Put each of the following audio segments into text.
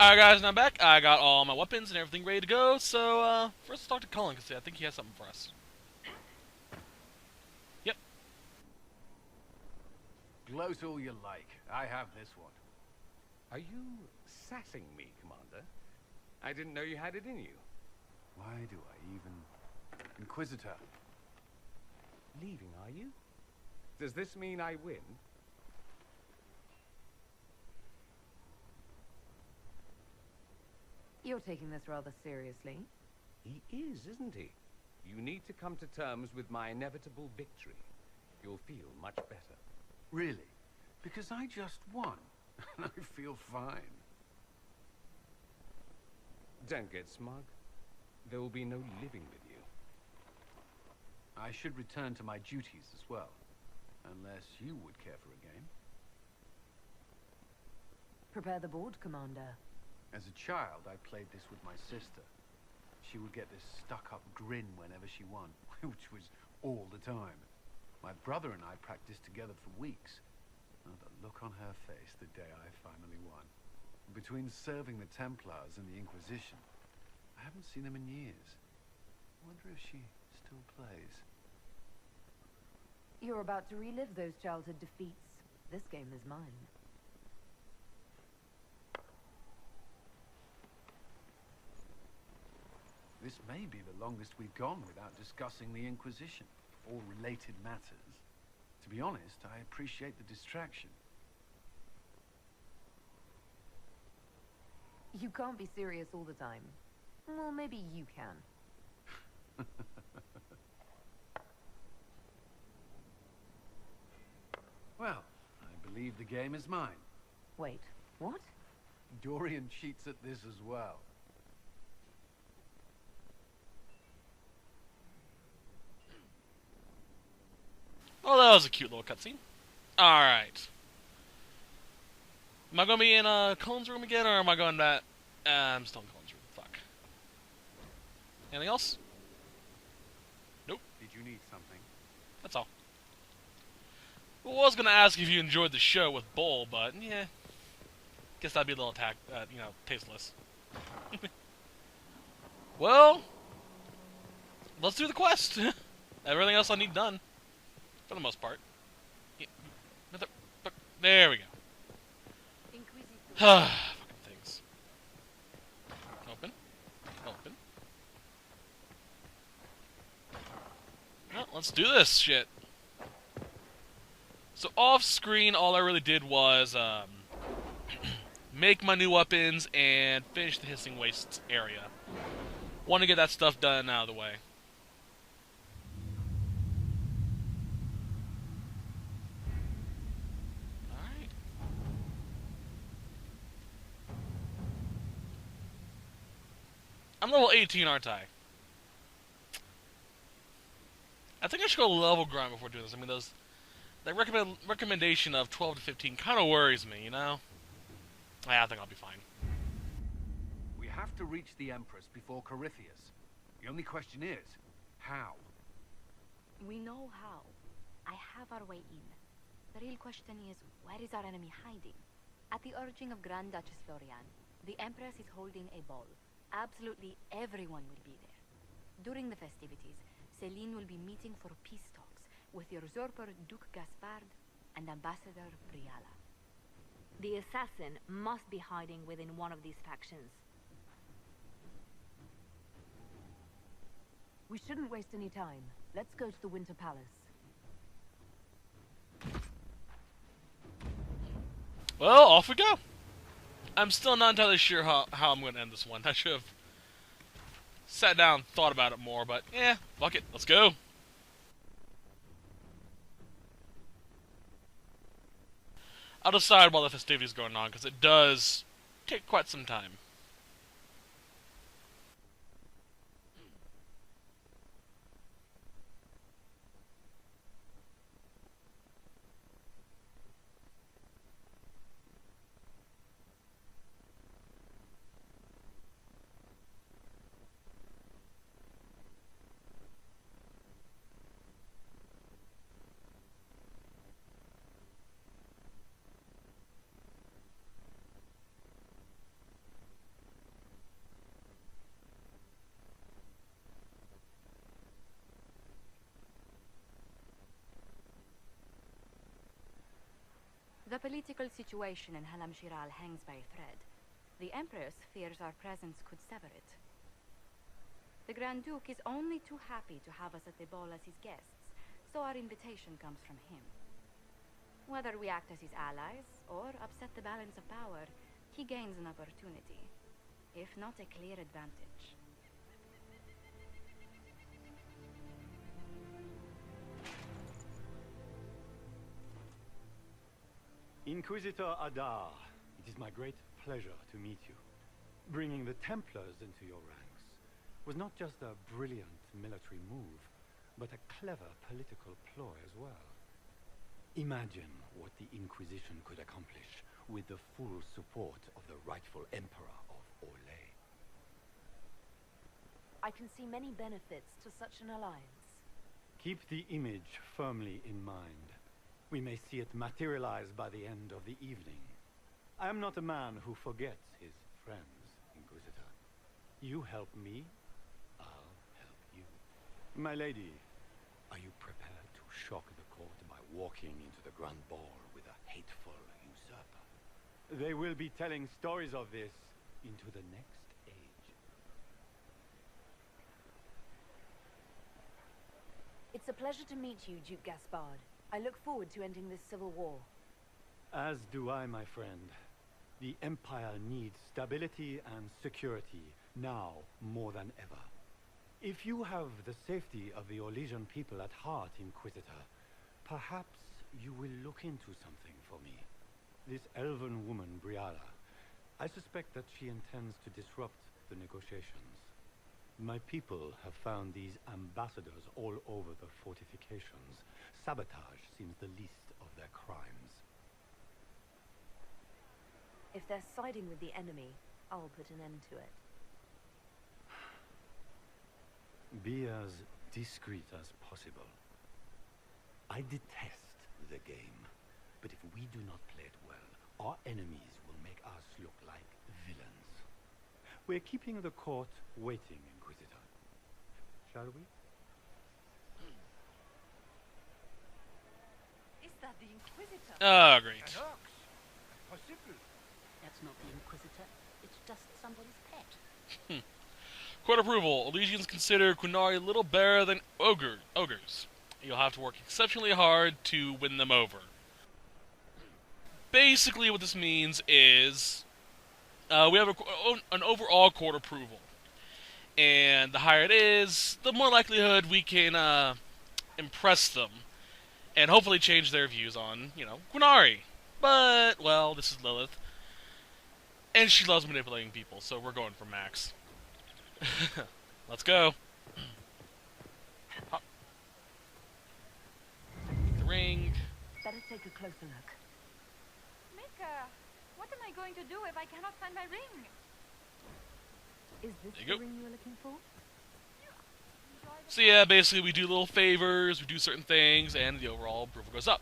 Alright guys, and I'm back. I got all my weapons and everything ready to go, so first let's talk to Cullen, because I think he has something for us. Yep. Gloat all you like. I have this one. Are you sassing me, Commander? I didn't know you had it in you. Why do I even... Inquisitor. Leaving, are you? Does this mean I win? You're taking this rather seriously. He is, isn't he? You need to come to terms with my inevitable victory. You'll feel much better. Really? Because I just won. And I feel fine. Don't get smug. There will be no living with you. I should return to my duties as well. Unless you would care for a game. Prepare the board, Commander. As a child, I played this with my sister. She would get this stuck-up grin whenever she won, which was all the time. My brother and I practiced together for weeks. Oh, the look on her face the day I finally won. Between serving the Templars and the Inquisition, I haven't seen them in years. I wonder if she still plays. You're about to relive those childhood defeats. This game is mine. This may be the longest we've gone without discussing the Inquisition, or related matters. To be honest, I appreciate the distraction. You can't be serious all the time. Well, maybe you can. Well, I believe the game is mine. Wait, what? Dorian cheats at this as well. Well, that was a cute little cutscene. Alright. Am I going to be in Cullen's room again, or am I going to... I'm still in Cullen's room. Fuck. Anything else? Nope. Did you need something? That's all. Well, I was going to ask if you enjoyed the show with Bull, but, yeah. Guess that'd be a little tasteless. Well, let's do the quest. Everything else I need done. For the most part. Yeah. There we go. Fucking things. Open. Open. Well, let's do this shit. So off screen, all I really did was make my new weapons and finish the Hissing Wastes area. Want to get that stuff done out of the way. I'm level 18, aren't I? I think I should go level grind before doing this. I mean, that recommendation of 12 to 15 kind of worries me, you know? Yeah, I think I'll be fine. We have to reach the Empress before Corypheus. The only question is, how? We know how. I have our way in. The real question is, where is our enemy hiding? At the urging of Grand Duchess Florian, the Empress is holding a ball. Absolutely everyone will be there. During the festivities, Celine will be meeting for peace talks with the usurper Duke Gaspard and Ambassador Briala. The assassin must be hiding within one of these factions. We shouldn't waste any time. Let's go to the Winter Palace. Well, off we go. I'm still not entirely sure how I'm going to end this one. I should have sat down and thought about it more, but yeah, fuck it. Let's go. I'll decide while the festivities are going on, because it does take quite some time. political situation in Halam Shiral hangs by a thread. The Empress fears our presence could sever it. The Grand Duke is only too happy to have us at the ball as his guests, so our invitation comes from him. Whether we act as his allies or upset the balance of power, he gains an opportunity, if not a clear advantage. Inquisitor Adar, it is my great pleasure to meet you. Bringing the Templars into your ranks was not just a brilliant military move, but a clever political ploy as well. Imagine what the Inquisition could accomplish with the full support of the rightful Emperor of Orlais. I can see many benefits to such an alliance. Keep the image firmly in mind. We may see it materialize by the end of the evening. I am not a man who forgets his friends, Inquisitor. You help me, I'll help you. My lady, are you prepared to shock the court by walking into the Grand Ball with a hateful usurper? They will be telling stories of this into the next age. It's a pleasure to meet you, Duke Gaspard. I look forward to ending this civil war. As do I, my friend. The Empire needs stability and security, now more than ever. If you have the safety of the Orlesian people at heart, Inquisitor, perhaps you will look into something for me. This elven woman, Briala, I suspect that she intends to disrupt the negotiations. My people have found these ambassadors all over the fortifications. Sabotage seems the least of their crimes. If they're siding with the enemy, I'll put an end to it. Be as discreet as possible. I detest the game, but if we do not play it well, our enemies will make us look like villains. We're keeping the court waiting, Inquisitor. Shall we? Is that the Inquisitor? Oh, great. That's not the Inquisitor. It's just somebody's pet. Court approval. Elysians consider Qunari a little better than ogres. You'll have to work exceptionally hard to win them over. Basically, what this means is we have an overall court approval. And the higher it is, the more likelihood we can impress them. And hopefully change their views on, Qunari. But, well, this is Lilith. And she loves manipulating people, so we're going for max. Let's go. Hop. Take the ring. Better take a closer look. Mika, what am I going to do if I cannot find my ring? Is this There you the go. ring you were looking for? So yeah, basically we do little favors, we do certain things, and the overall approval goes up.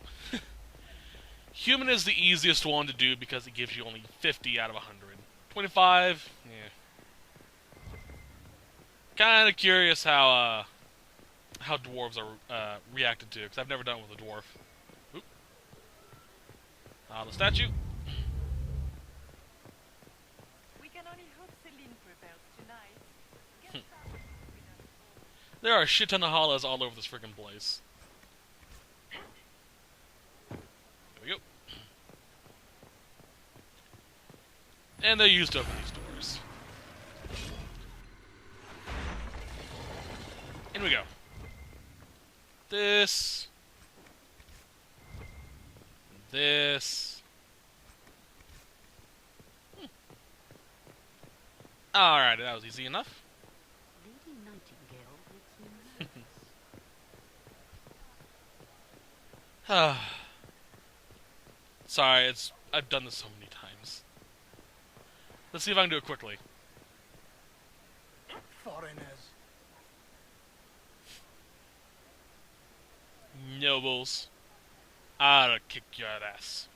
Human is the easiest one to do because it gives you only 50 out of 100. 25, yeah. Kind of curious how dwarves are reacted to, because I've never done it with a dwarf. Oop. The statue. We can only hope Celine prevails tonight. Get There are a shit ton of hollows all over this friggin' place. There we go. And they used to open these doors. In we go. This. This. Alright, that was easy enough. Lady Nightingale makes me nervous. Sorry, I've done this so many times. Let's see if I can do it quickly. Foreigners. Nobles, I'll kick your ass.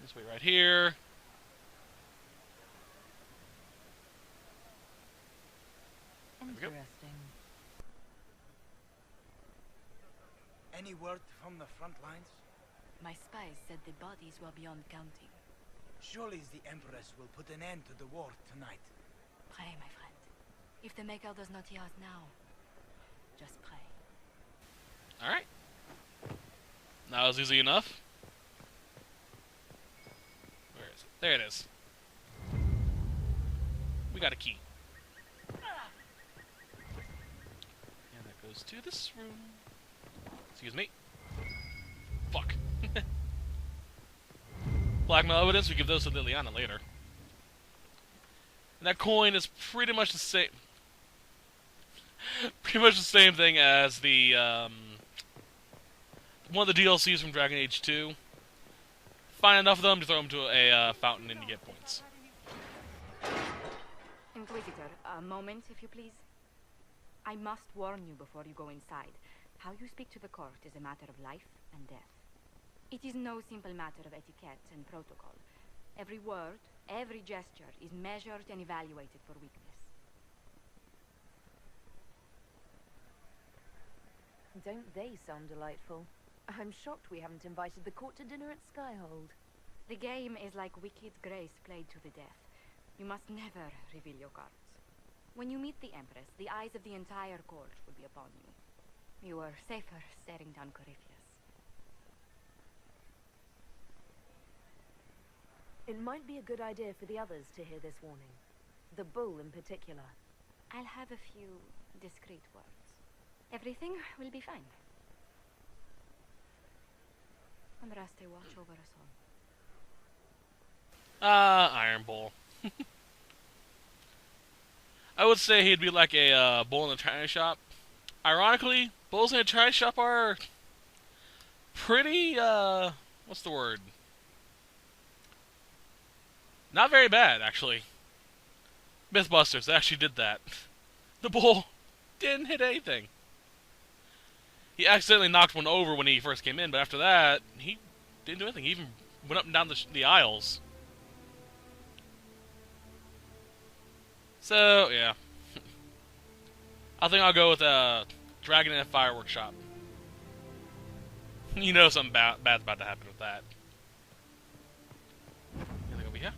Just wait right here. we go. Interesting. Any word from the front lines? My spies said the bodies were beyond counting. Surely the Empress will put an end to the war tonight. Pray, my friend. If the Maker does not hear us now, just pray. Alright. That was easy enough. Where is it? There it is. We got a key. And that goes to this room. Excuse me. Fuck. Blackmail evidence, we give those to Liliana later. And that coin is pretty much the same. Pretty much the same thing as the one of the DLCs from Dragon Age 2. Find enough of them to throw them to a fountain and you get points. Inquisitor, a moment, if you please. I must warn you before you go inside. How you speak to the court is a matter of life and death. It is no simple matter of etiquette and protocol. Every word, every gesture is measured and evaluated for weakness. Don't they sound delightful? I'm shocked we haven't invited the court to dinner at Skyhold. The game is like Wicked Grace played to the death. You must never reveal your cards. When you meet the Empress, the eyes of the entire court will be upon you. You are safer staring down Corypheus. It might be a good idea for the others to hear this warning. The bull in particular. I'll have a few discreet words. Everything will be fine. Andraste, watch over us all. Iron Bull. I would say he'd be like a bull in a china shop. Ironically, bulls in a china shop are pretty, what's the word? Not very bad, actually. Mythbusters, they actually did that. The bull didn't hit anything. He accidentally knocked one over when he first came in, but after that, he didn't do anything. He even went up and down the aisles. So, yeah. I think I'll go with Dragon and Fireworks Shop. You know something bad's about to happen with that. Anything over here?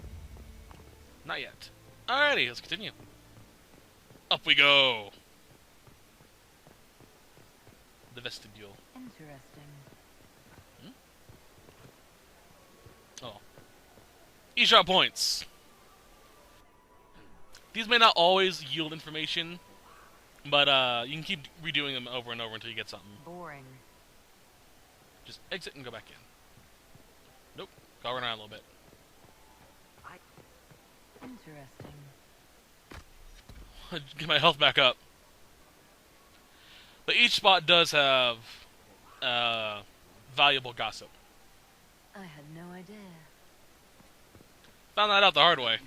Not yet. Alrighty, let's continue. Up we go. The vestibule. Interesting. Oh. eShop points. These may not always yield information, but you can keep redoing them over and over until you get something. Boring. Just exit and go back in. Nope. Go around a little bit. Interesting. Get my health back up. But each spot does have valuable gossip. I had no idea. Found that out the hard way.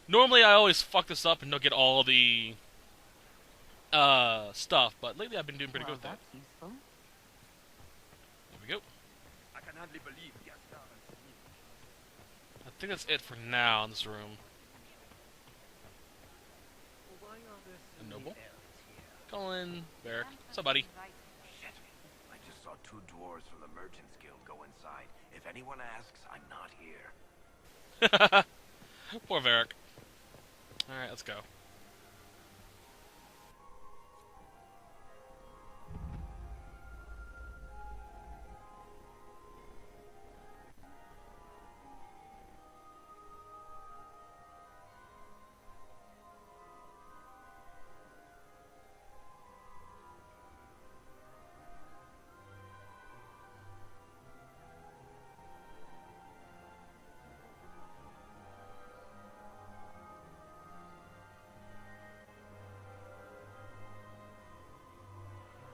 Normally I always fuck this up and don't get all the stuff, but lately I've been doing pretty good with that. That's useful. There we go. I can hardly believe I think that's it for now in this room. A noble. Colin, Barrick. What's up, buddy? Shit. I just saw two dwarves from the Merchants Guild go inside. If anyone asks, I'm not here. Poor Varric. Alright, let's go.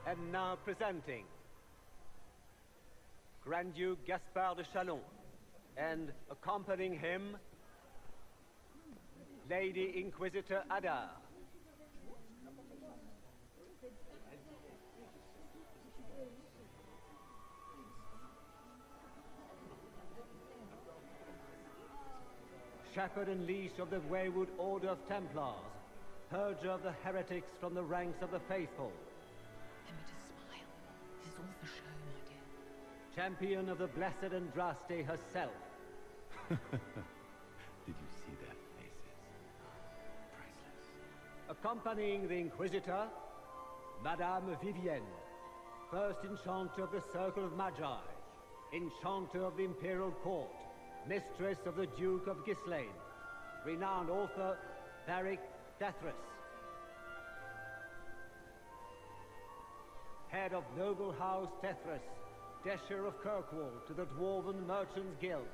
And now presenting Grand Duke Gaspard de Chalon, and accompanying him, Lady Inquisitor Adar. Shepherd and leash of the wayward Order of Templars, purger of the heretics from the ranks of the faithful. Let me just smile. champion of the blessed Andraste herself. Did you see their faces? Priceless. Accompanying the Inquisitor, Madame Vivienne, first Enchanter of the Circle of Magi, Enchanter of the Imperial Court, Mistress of the Duke of Ghislaine, renowned author Varric Dethras, head of Noble House Dethras, Desher of Kirkwall to the Dwarven Merchants Guild,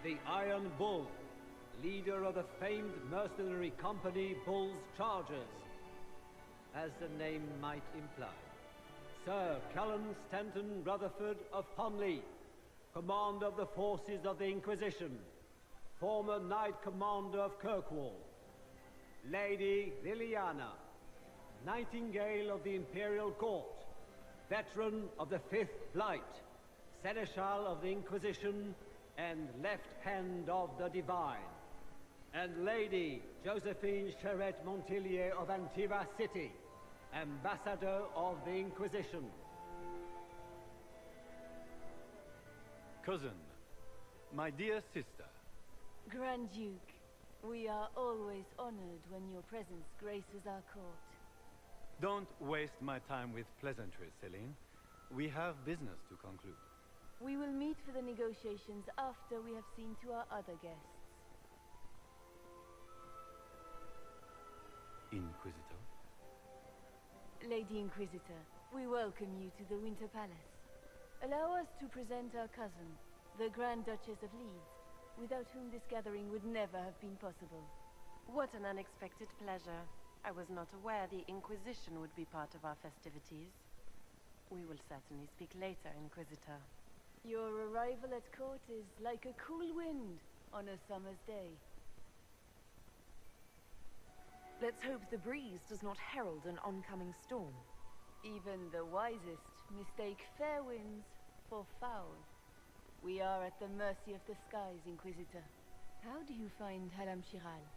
the Iron Bull, leader of the famed mercenary company Bull's Chargers, as the name might imply. Sir Cullen Stanton Rutherford of Homley, commander of the forces of the Inquisition, former Knight Commander of Kirkwall. Lady Liliana, Nightingale of the Imperial Court, veteran of the Fifth Blight, Seneschal of the Inquisition, and Left Hand of the Divine. And Lady Josephine Charette Montillier of Antiva City, Ambassador of the Inquisition. Cousin, my dear sister. Grand Duke, we are always honored when your presence graces our court. Don't waste my time with pleasantries, Celine. We have business to conclude. We will meet for the negotiations after we have seen to our other guests. Inquisitor? Lady Inquisitor, we welcome you to the Winter Palace. Allow us to present our cousin, the Grand Duchess of Leeds, without whom this gathering would never have been possible. What an unexpected pleasure. I was not aware the Inquisition would be part of our festivities. We will certainly speak later, Inquisitor. Your arrival at court is like a cool wind on a summer's day. Let's hope the breeze does not herald an oncoming storm. Even the wisest mistake fair winds for foul. We are at the mercy of the skies, Inquisitor. How do you find Halam Shiral?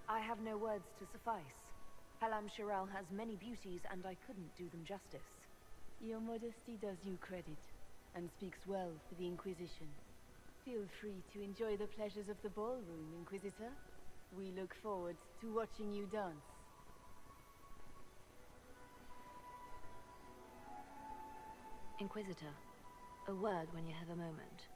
I have no words to suffice. Halam Shiral has many beauties, and I couldn't do them justice. Your modesty does you credit, and speaks well for the Inquisition. Feel free to enjoy the pleasures of the ballroom, Inquisitor. We look forward to watching you dance. Inquisitor, a word when you have a moment.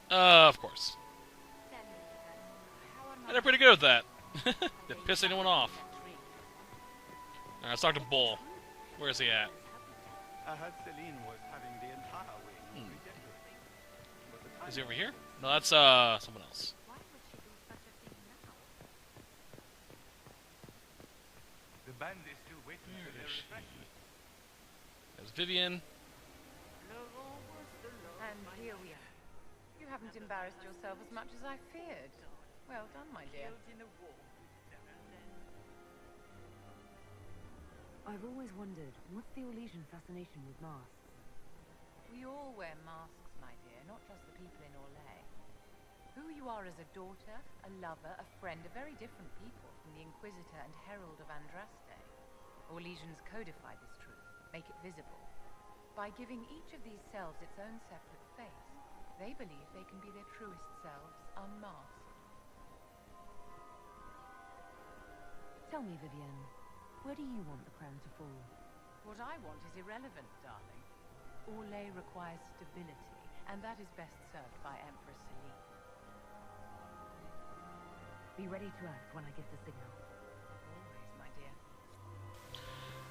Of course. And they're pretty good at that. They piss anyone off. Alright, let's talk to Bull. Where is he at? I heard Celine was having the entire wing redecorated. Is he over here? No, that's someone else. The band is still waiting for their refreshments. There's Vivian. And here we are. You haven't embarrassed yourself as much as I feared. Well done, my dear. I've always wondered, what's the Orlesian fascination with masks? We all wear masks, my dear, not just the people in Orlais. Who you are as a daughter, a lover, a friend, are very different people from the Inquisitor and Herald of Andraste. Orlesians codify this truth, make it visible. By giving each of these selves its own separate face, they believe they can be their truest selves, unmasked. Tell me, Vivienne, where do you want the crown to fall? What I want is irrelevant, darling. Orlais requires stability, and that is best served by Empress Celine. Be ready to act when I give the signal. Always, my dear.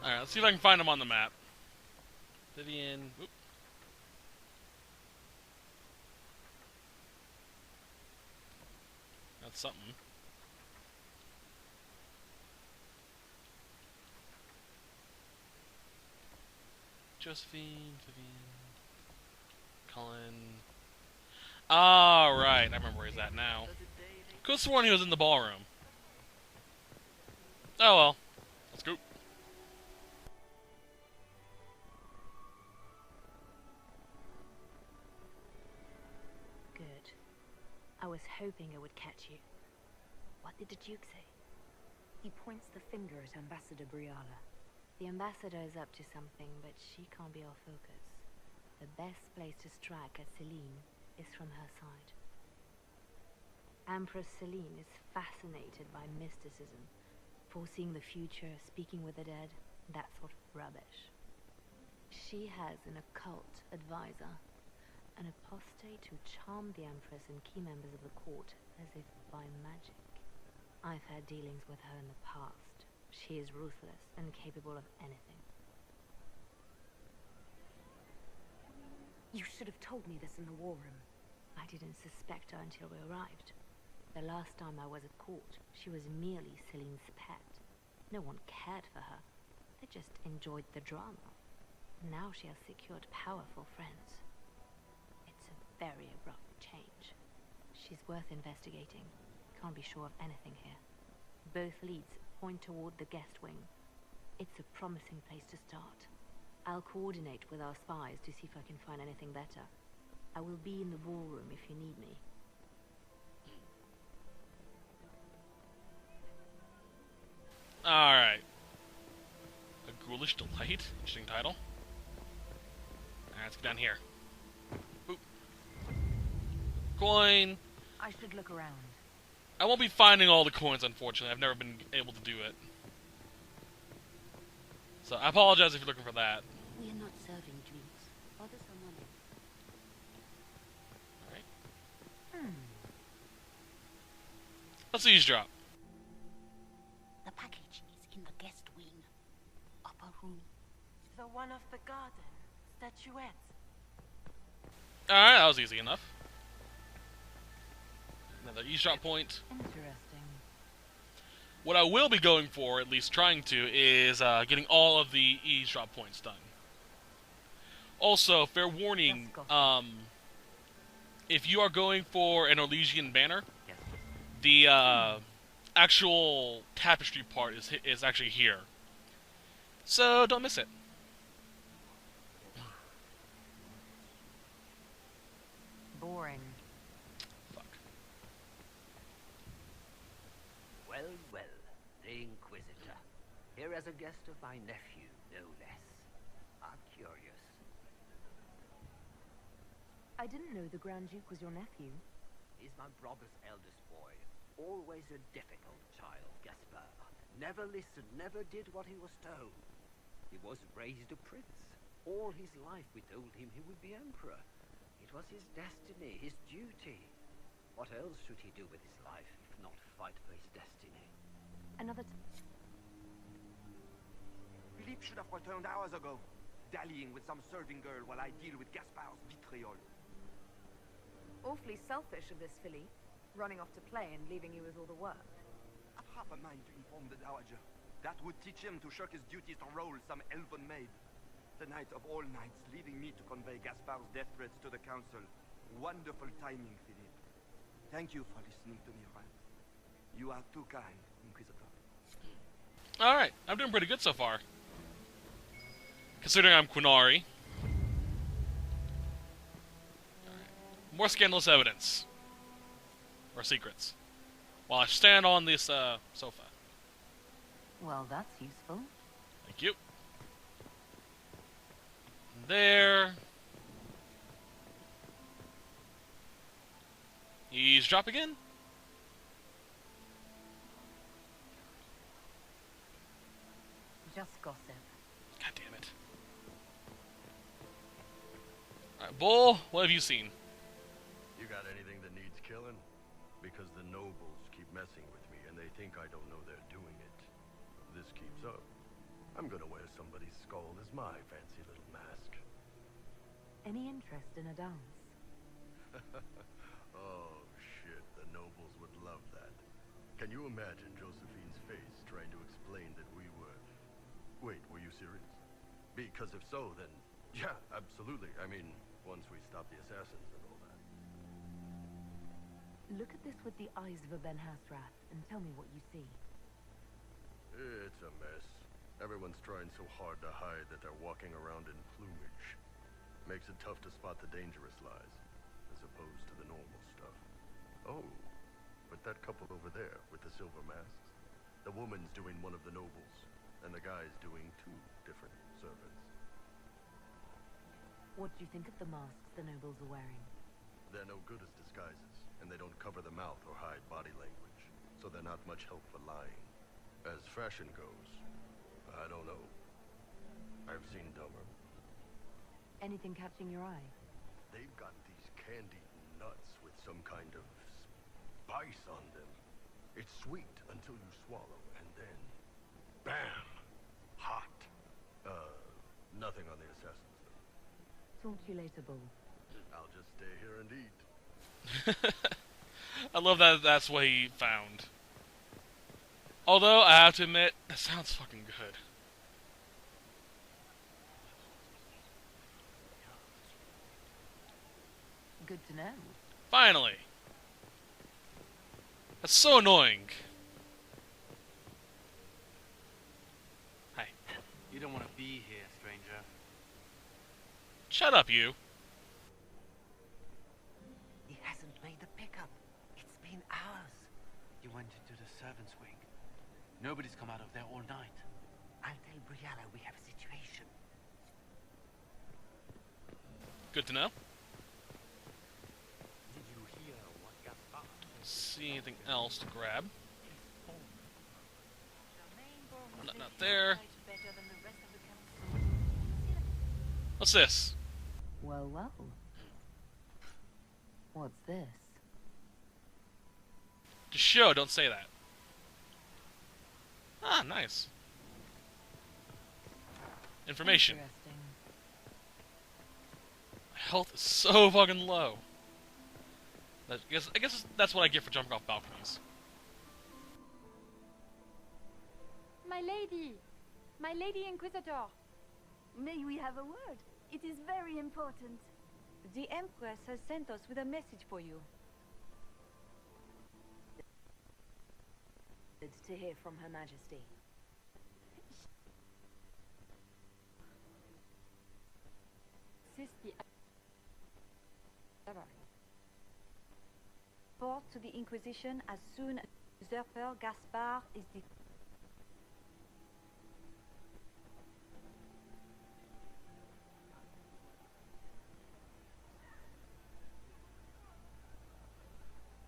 Alright, let's see if I can find him on the map. Vivian. Oop. That's something. Josephine, Vivian, Cullen. Right, I remember where he's at now. Could've sworn he was in the ballroom. Oh well. Let's go. Good. I was hoping I would catch you. What did the Duke say? He points the finger at Ambassador Briala. The ambassador is up to something, but she can't be our focus. The best place to strike at Celine is from her side. Empress Celine is fascinated by mysticism, foreseeing the future, speaking with the dead, that sort of rubbish. She has an occult advisor, an apostate who charmed the Empress and key members of the court as if by magic. I've had dealings with her in the past. She is ruthless and capable of anything. You should have told me this in the war room. I didn't suspect her until we arrived. The last time I was at court, she was merely Celine's pet. No one cared for her. They just enjoyed the drama. Now she has secured powerful friends. It's a very abrupt change. She's worth investigating. Can't be sure of anything here. Both leads point toward the guest wing. It's a promising place to start. I'll coordinate with our spies to see if I can find anything better. I will be in the ballroom if you need me. Alright. A Ghoulish Delight? Interesting title. Alright, let's get down here. Boop. Coin. I should look around. I won't be finding all the coins, unfortunately. I've never been able to do it. So I apologize if you're looking for that. We are not serving drinks. Order someone else. Alright. Let's eavesdrop. The package is in the guest wing. Upper room. The one of the garden. Statuette. Alright, that was easy enough. Another eavesdrop point. Interesting. What I will be going for, at least trying to, is getting all of the eavesdrop points done. Also, fair warning, if you are going for an Elysian banner, the actual tapestry part is actually here. So don't miss it. Boring. Fuck. Well, well, the Inquisitor. Here as a guest of my nephew, no less. I'm curious. I didn't know the Grand Duke was your nephew. He's my brother's eldest boy. Always a difficult child, Gaspar. Never listened, never did what he was told. He was raised a prince. All his life we told him he would be emperor. It was his destiny, his duty. What else should he do with his life, if not fight for his destiny? Another Philippe should have returned hours ago, dallying with some serving girl while I deal with Gaspar's vitriol. Awfully selfish of this filly, running off to play and leaving you with all the work. I've half a mind to inform the Dowager. That would teach him to shirk his duties to roll some elven maid. The night of all nights, leaving me to convey Gaspar's death threats to the council. Wonderful timing, Philippe. Thank you for listening to me rant. You are too kind, Inquisitor. Alright, I'm doing pretty good so far. Considering I'm Qunari. More scandalous evidence. Or secrets. While I stand on this sofa. Well, that's useful. Thank you. There. Eavesdrop again? Just gossip. God damn it. Alright, Bull, what have you seen? You got anything that needs killing? Because the nobles keep messing with me, and they think I don't know they're doing it. If this keeps up, I'm gonna wear somebody's skull as my fancy little mask. Any interest in a dance? Oh, shit, the nobles would love that. Can you imagine Josephine's face trying to explain that we were... Wait, were you serious? Because if so, then... Yeah, absolutely. I mean, once we stop the assassins and all that. Look at this with the eyes of a Ben Hasrath and tell me what you see. It's a mess. Everyone's trying so hard to hide that they're walking around in plumage. Makes it tough to spot the dangerous lies, as opposed to the normal stuff. Oh, but that couple over there with the silver masks, The woman's doing one of the nobles, and the guy's doing two different servants. What do you think of the masks the nobles are wearing? They're no good as disguises, and they don't cover the mouth or hide body language, so they're not much help for lying. As fashion goes, I don't know. I've seen dumber. Anything catching your eye? They've got these candied nuts with some kind of spice on them. It's sweet until you swallow, and then, bam! Hot. Nothing on the assassins, though. Talk to you later, Bull. I'll just stay here and eat. I love that that's what he found. Although, I have to admit, that sounds fucking good. Good to know. Finally! That's so annoying. Hi. You don't want to be here, stranger. Shut up, you. He hasn't made the pickup. It's been hours. You went into the servants' wing. Nobody's come out of there all night. I'll tell Brianna we have a situation. Good to know. Did you hear what Gaspar? See anything else to grab? Not there. What's this? Well, well. What's this? Just show, don't say that. Ah, nice. Information. Interesting. My health is so fucking low. I guess that's what I get for jumping off balconies. My lady Inquisitor. May we have a word? It is very important. The Empress has sent us with a message for you. To hear from Her Majesty. Report to the Inquisition as soon as usurper Gaspar is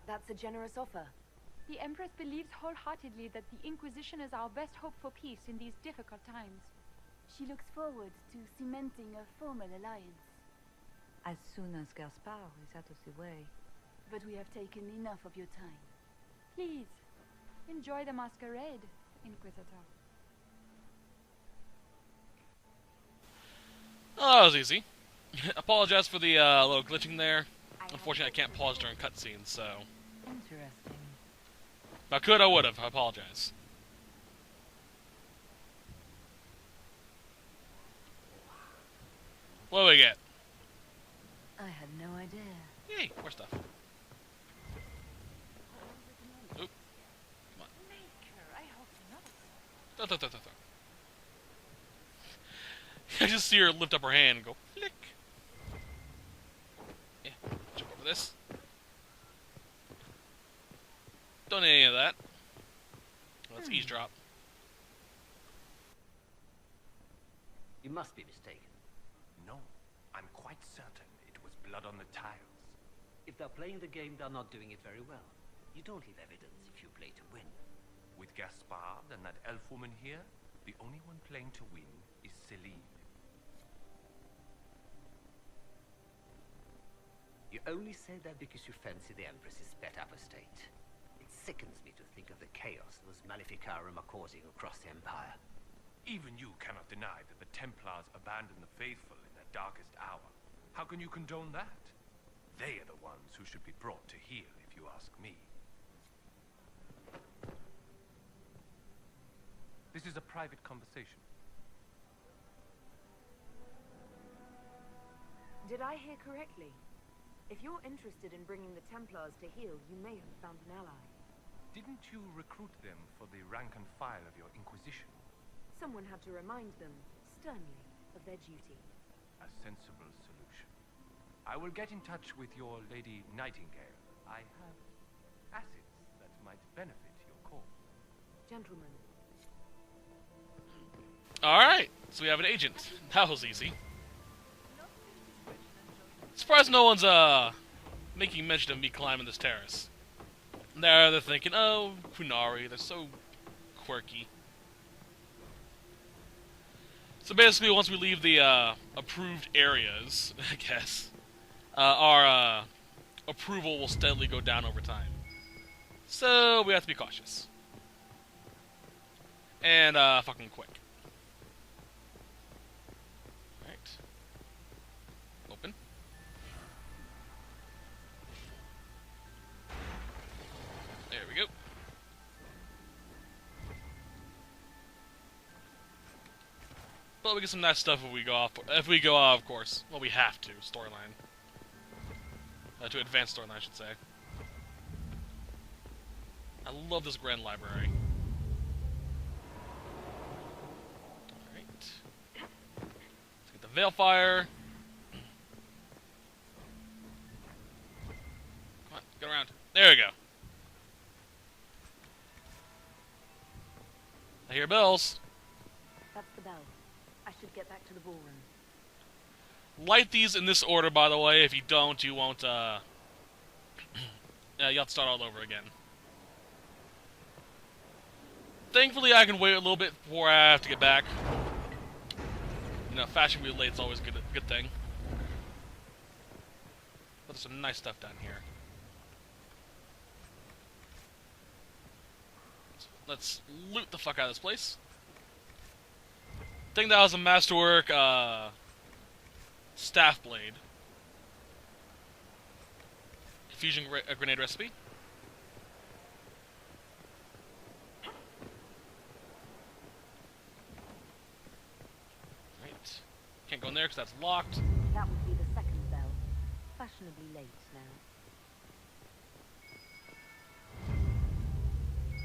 That's a generous offer. The Empress believes wholeheartedly that the Inquisition is our best hope for peace in these difficult times. She looks forward to cementing a formal alliance. as soon as Gaspar is out of the way. But we have taken enough of your time. Please, enjoy the masquerade, Inquisitor. Oh, that was easy. Apologize for the little glitching there. Unfortunately, I can't pause during cutscenes, so... Interesting. If I could, I would have. I apologize. What do we get? I had no idea. Yay, more stuff. Oop. Come on. Throw. I just see her lift up her hand and go, flick. Yeah, jump over this. Don't need any of that. Let's eavesdrop. You must be mistaken. No, I'm quite certain it was blood on the tiles. If they're playing the game, they're not doing it very well. You don't leave evidence if you play to win. With Gaspard and that elf woman here, the only one playing to win is Celine. You only say that because you fancy the Empress's pet apostate. It sickens me to think of the chaos those Maleficarum are causing across the Empire. Even you cannot deny that the Templars abandoned the faithful in their darkest hour. How can you condone that? They are the ones who should be brought to heel, if you ask me. This is a private conversation. Did I hear correctly? If you're interested in bringing the Templars to heel, you may have found an ally. Didn't you recruit them for the rank and file of your Inquisition? Someone had to remind them, sternly, of their duty. A sensible solution. I will get in touch with your Lady Nightingale. I have assets that might benefit your cause. Gentlemen. Alright, so we have an agent. That was easy. Surprised no one's, making mention of me climbing this terrace. They're thinking, oh, Qunari, they're so quirky. So basically, once we leave the, approved areas, I guess, our, approval will steadily go down over time. So, we have to be cautious. And, fucking quick. Right. Open. There we go. But we get some nice stuff if we go off. If we go off, of course. Well, we have to. Storyline. To advance storyline, I should say. I love this grand library. Alright. Let's get the Veilfire. Come on, get around. There we go. I hear bells. That's the bell. I should get back to the ballroom. Light these in this order, by the way. If you don't, you won't, you'll have to start all over again. Thankfully, I can wait a little bit before I have to get back. You know, fashionably late is always a good thing. But there's some nice stuff down here. Let's loot the fuck out of this place. I think that was a masterwork, staff blade. Fusion grenade recipe. Right. Can't go in there because that's locked. That would be the second bell. Fashionably late now.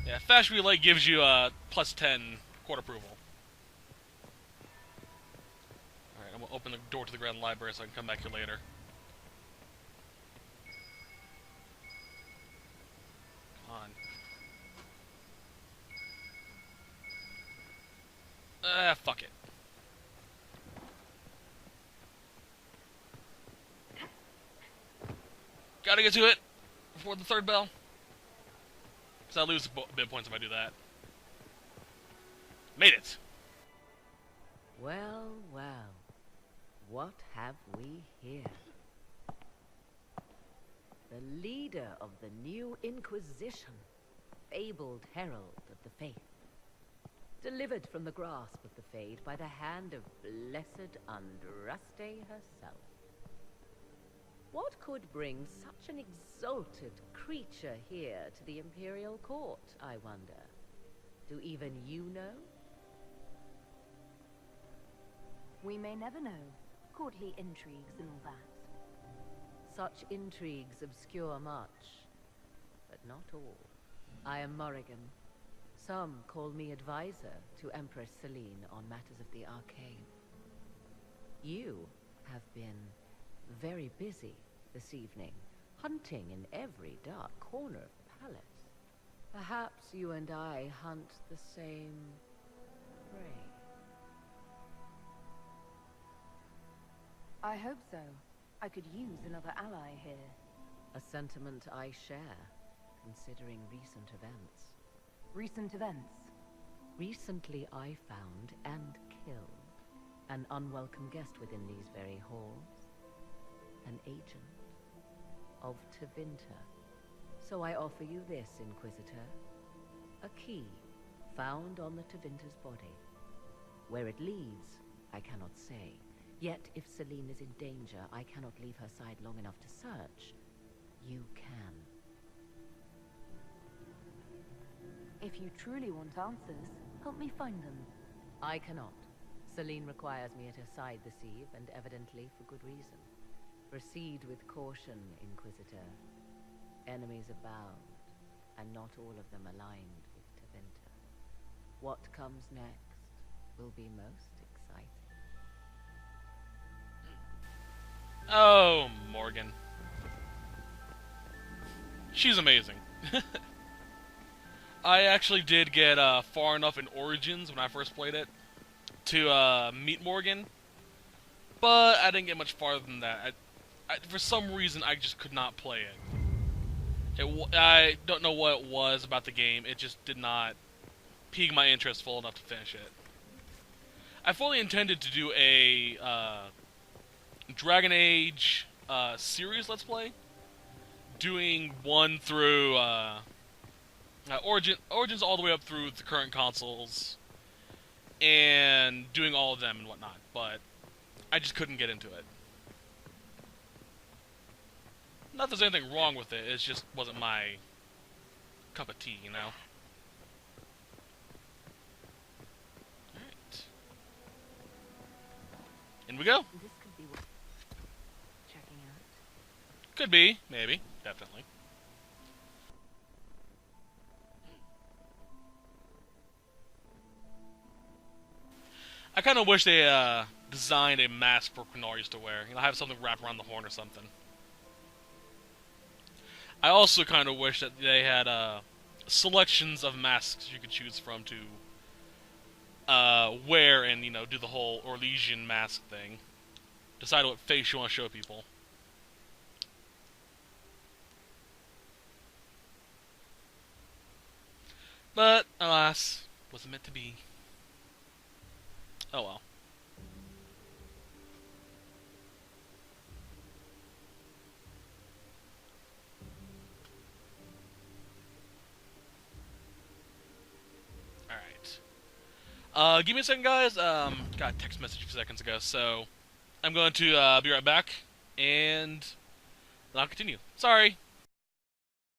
Yeah, fashionably late gives you plus 10 court approval. Alright, I'm gonna open the door to the Grand Library so I can come back here later. Come on. Fuck it. Gotta get to it before the third bell. Because I lose a bit of points if I do that. Made it. Well, well. What have we here? The leader of the new Inquisition, fabled herald of the faith, delivered from the grasp of the Fade by the hand of blessed Andraste herself. What could bring such an exalted creature here to the Imperial Court, I wonder? Do even you know? We may never know. Courtly intrigues and all that. Such intrigues obscure much, but not all. I am Morrigan. Some call me advisor to Empress Celine on matters of the arcane. You have been very busy this evening, hunting in every dark corner of the palace. Perhaps you and I hunt the same prey. I hope so. I could use another ally here. A sentiment I share, considering recent events. Recent events? Recently I found and killed an unwelcome guest within these very halls. An agent of Tevinter. So I offer you this, Inquisitor. A key found on the Tevinter's body. Where it leads, I cannot say. Yet, if Celine is in danger, I cannot leave her side long enough to search. You can. If you truly want answers, help me find them. I cannot. Celine requires me at her side this eve, and evidently for good reason. Proceed with caution, Inquisitor. Enemies abound, and not all of them aligned with Tevinter. What comes next will be most exciting. Oh, Morgan. I actually did get far enough in Origins when I first played it to meet Morgan, but I didn't get much farther than that. For some reason, I just could not play it. I don't know what it was about the game. It just did not pique my interest full enough to finish it. I fully intended to do a Dragon Age series Let's Play, doing one through Origins all the way up through the current consoles, and doing all of them and whatnot, but I just couldn't get into it. Not that there's anything wrong with it, it just wasn't my cup of tea, you know? Alright. In we go. This could be worth checking out. Could be, maybe, definitely. I kind of wish they designed a mask for Qunari to wear. You know, have something wrapped around the horn or something. I also kind of wish that they had selections of masks you could choose from to wear and, you know, do the whole Orlesian mask thing. Decide what face you want to show people. But, alas, wasn't meant to be. Oh well. Give me a second, guys. Got a text message a few seconds ago, so I'm going to be right back, and I'll continue. Sorry.